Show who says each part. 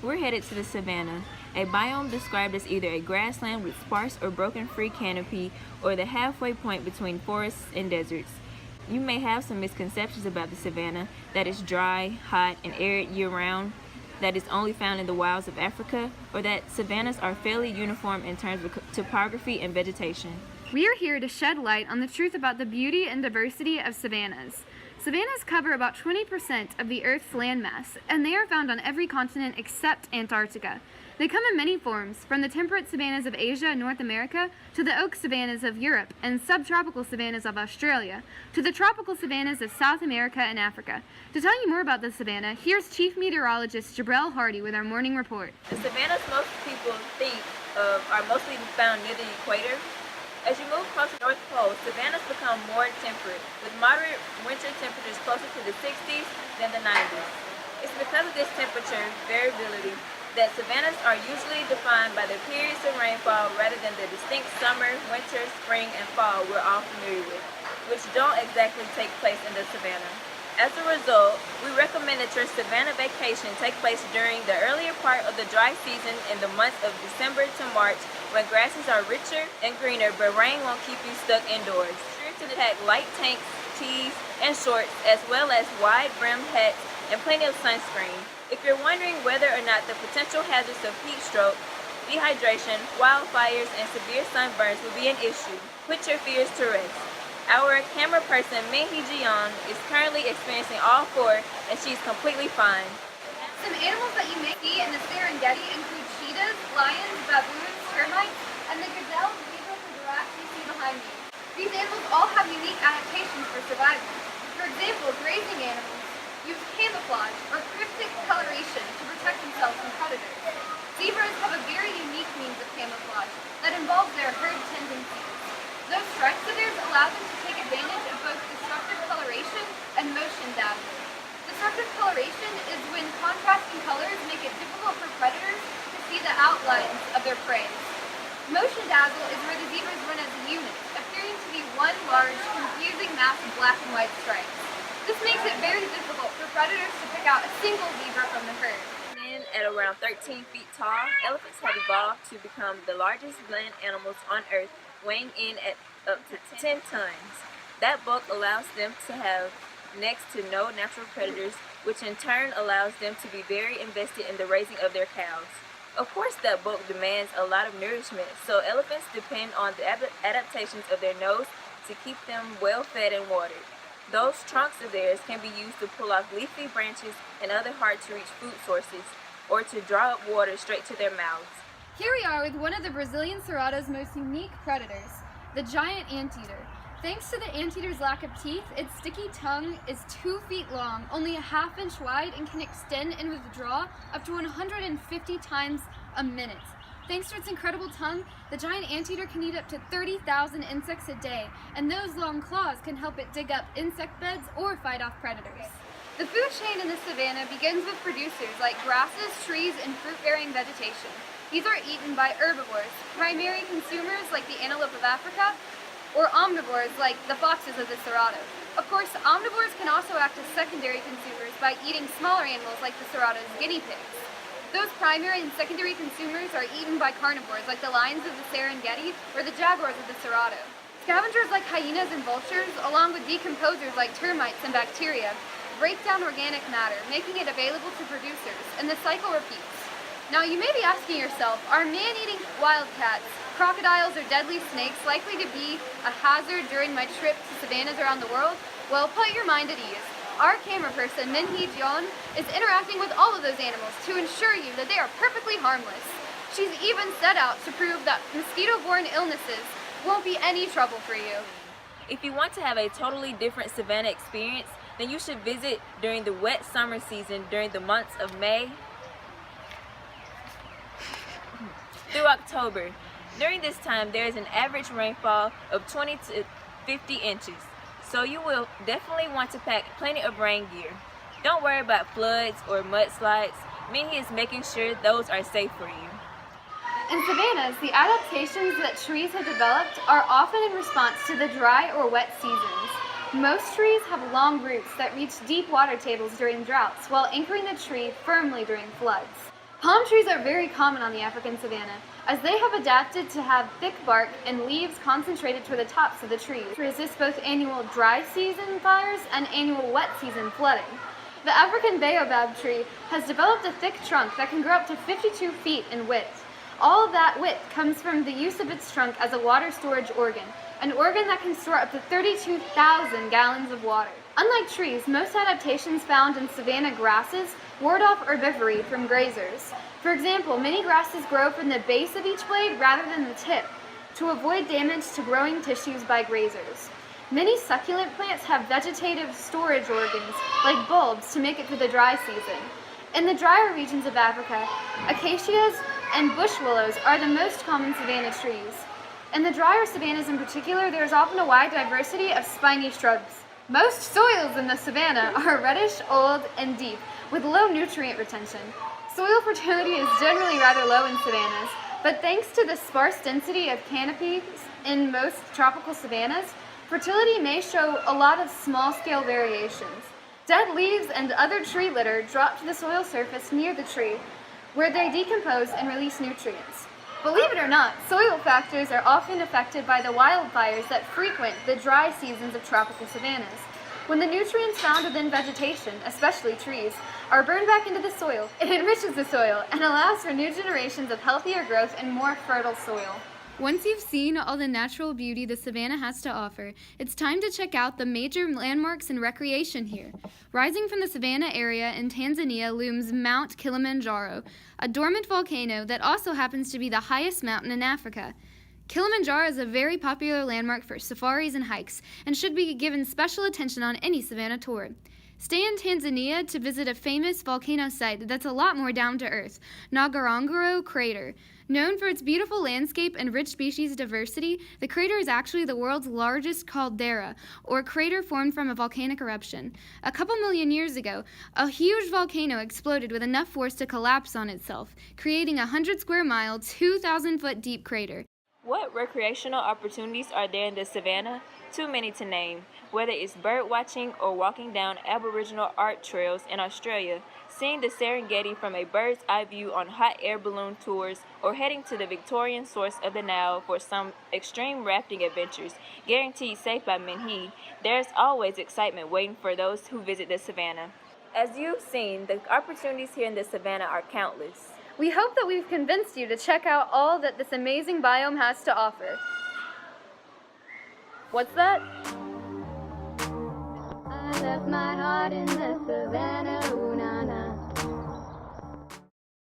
Speaker 1: We're headed to the savanna, a biome described as either a grassland with sparse or broken free canopy or the halfway point between forests and deserts. You may have some misconceptions about the savanna, that it's dry, hot, and arid year-round, that is only found in the wilds of Africa, or that savannas are fairly uniform in terms of topography and vegetation.
Speaker 2: We are here to shed light on the truth about the beauty and diversity of savannas. Savannas cover about 20% of the Earth's landmass, and they are found on every continent except Antarctica. They come in many forms, from the temperate savannas of Asia and North America, to the oak savannas of Europe and subtropical savannas of Australia, to the tropical savannas of South America and Africa. To tell you more about the savanna, here's Chief Meteorologist Jabrell Hardy with our morning report.
Speaker 1: The savannas most people think of are mostly found near the equator. As you move closer to the North Pole, savannas become more temperate, with moderate winter temperatures closer to the 60s than the 90s. It's because of this temperature variability that savannas are usually defined by the periods of rainfall rather than the distinct summer, winter, spring, and fall we're all familiar with, which don't exactly take place in the savanna. As a result, we recommend that your savanna vacation take place during the earlier part of the dry season in the months of December to March, when grasses are richer and greener, but rain won't keep you stuck indoors. Be sure to pack light tanks, tees, and shorts, as well as wide-brimmed hats and plenty of sunscreen. If you're wondering whether or not the potential hazards of heat stroke, dehydration, wildfires, and severe sunburns will be an issue, put your fears to rest. Our camera person, Minhee Jeon, is currently experiencing all four, and she's completely fine.
Speaker 2: Some animals that you may see in the Serengeti include cheetahs, lions, baboons, termites, and the gazelle, zebras, and giraffes you see behind me. These animals all have unique adaptations for survival. For example, grazing animals use camouflage or cryptic coloration to protect themselves from predators. Zebras have a very unique means of camouflage that involves their herd tendencies. Those stripes of theirs allow them to take advantage of both destructive coloration and motion dazzle. Destructive coloration is when contrasting colors make it difficult for predators to see the outlines of their prey. Motion dazzle is where the zebras run as a unit, appearing to be one large, confusing mass of black and white stripes. This makes it very difficult for predators to pick out a single zebra from the herd.
Speaker 1: At around 13 feet tall, elephants have evolved to become the largest land animals on Earth, weighing in at up to 10 tons. That bulk allows them to have next to no natural predators, which in turn allows them to be very invested in the raising of their cows. Of course, that bulk demands a lot of nourishment, so elephants depend on the adaptations of their nose to keep them well fed and watered. Those trunks of theirs can be used to pull off leafy branches and other hard-to-reach food sources, or to draw up water straight to their mouths.
Speaker 2: Here we are with one of the Brazilian cerrado's most unique predators, the giant anteater. Thanks to the anteater's lack of teeth, its sticky tongue is 2 feet long, only a half-inch wide, and can extend and withdraw up to 150 times a minute. Thanks to its incredible tongue, the giant anteater can eat up to 30,000 insects a day, and those long claws can help it dig up insect beds or fight off predators. The food chain in the savanna begins with producers like grasses, trees, and fruit-bearing vegetation. These are eaten by herbivores, primary consumers like the antelope of Africa, or omnivores like the foxes of the Cerrado. Of course, omnivores can also act as secondary consumers by eating smaller animals like the Cerrado's guinea pigs. Those primary and secondary consumers are eaten by carnivores like the lions of the Serengeti or the jaguars of the Cerrado. Scavengers like hyenas and vultures, along with decomposers like termites and bacteria, break down organic matter, making it available to producers, and the cycle repeats. Now you may be asking yourself, are man-eating wildcats, crocodiles, or deadly snakes likely to be a hazard during my trip to savannas around the world? Well, put your mind at ease. Our camera person, Minhee Jeon, is interacting with all of those animals to ensure you that they are perfectly harmless. She's even set out to prove that mosquito-borne illnesses won't be any trouble for you.
Speaker 1: If you want to have a totally different savanna experience, then you should visit during the wet summer season during the months of May through October. During this time, there is an average rainfall of 20 to 50 inches, so you will definitely want to pack plenty of rain gear. Don't worry about floods or mudslides. Minhee is making sure those are safe for you.
Speaker 2: In savannas, the adaptations that trees have developed are often in response to the dry or wet seasons. Most trees have long roots that reach deep water tables during droughts, while anchoring the tree firmly during floods. Palm trees are very common on the African savanna, as they have adapted to have thick bark and leaves concentrated toward the tops of the trees to resist both annual dry season fires and annual wet season flooding. The African baobab tree has developed a thick trunk that can grow up to 52 feet in width. All of that width comes from the use of its trunk as a water storage organ, an organ that can store up to 32,000 gallons of water. Unlike trees, most adaptations found in savanna grasses ward off herbivory from grazers. For example, many grasses grow from the base of each blade rather than the tip to avoid damage to growing tissues by grazers. Many succulent plants have vegetative storage organs, like bulbs, to make it through the dry season. In the drier regions of Africa, acacias and bush willows are the most common savanna trees. In the drier savannas in particular, there is often a wide diversity of spiny shrubs. Most soils in the savanna are reddish, old, and deep, with low nutrient retention. Soil fertility is generally rather low in savannas, but thanks to the sparse density of canopies in most tropical savannas, fertility may show a lot of small-scale variations. Dead leaves and other tree litter drop to the soil surface near the tree, where they decompose and release nutrients. Believe it or not, soil factors are often affected by the wildfires that frequent the dry seasons of tropical savannas. When the nutrients found within vegetation, especially trees, are burned back into the soil, it enriches the soil and allows for new generations of healthier growth and more fertile soil. Once you've seen all the natural beauty the savanna has to offer, it's time to check out the major landmarks and recreation here. Rising from the savanna area in Tanzania looms Mount Kilimanjaro, a dormant volcano that also happens to be the highest mountain in Africa. Kilimanjaro is a very popular landmark for safaris and hikes, and should be given special attention on any savanna tour. Stay in Tanzania to visit a famous volcano site that's a lot more down to earth, Ngorongoro Crater. Known for its beautiful landscape and rich species diversity, the crater is actually the world's largest caldera, or crater formed from a volcanic eruption. A couple million years ago, a huge volcano exploded with enough force to collapse on itself, creating a 100 square mile, 2,000 foot deep crater.
Speaker 1: What recreational opportunities are there in the savanna? Too many to name. Whether it's bird watching or walking down Aboriginal art trails in Australia, seeing the Serengeti from a bird's eye view on hot air balloon tours, or heading to the Victorian source of the Nile for some extreme rafting adventures, guaranteed safe by Menhi, there's always excitement waiting for those who visit the savanna. As you've seen, the opportunities here in the savanna are countless.
Speaker 2: We hope that we've convinced you to check out all that this amazing biome has to offer. What's that?
Speaker 3: I left my heart in the Savanna Ooh Na-na.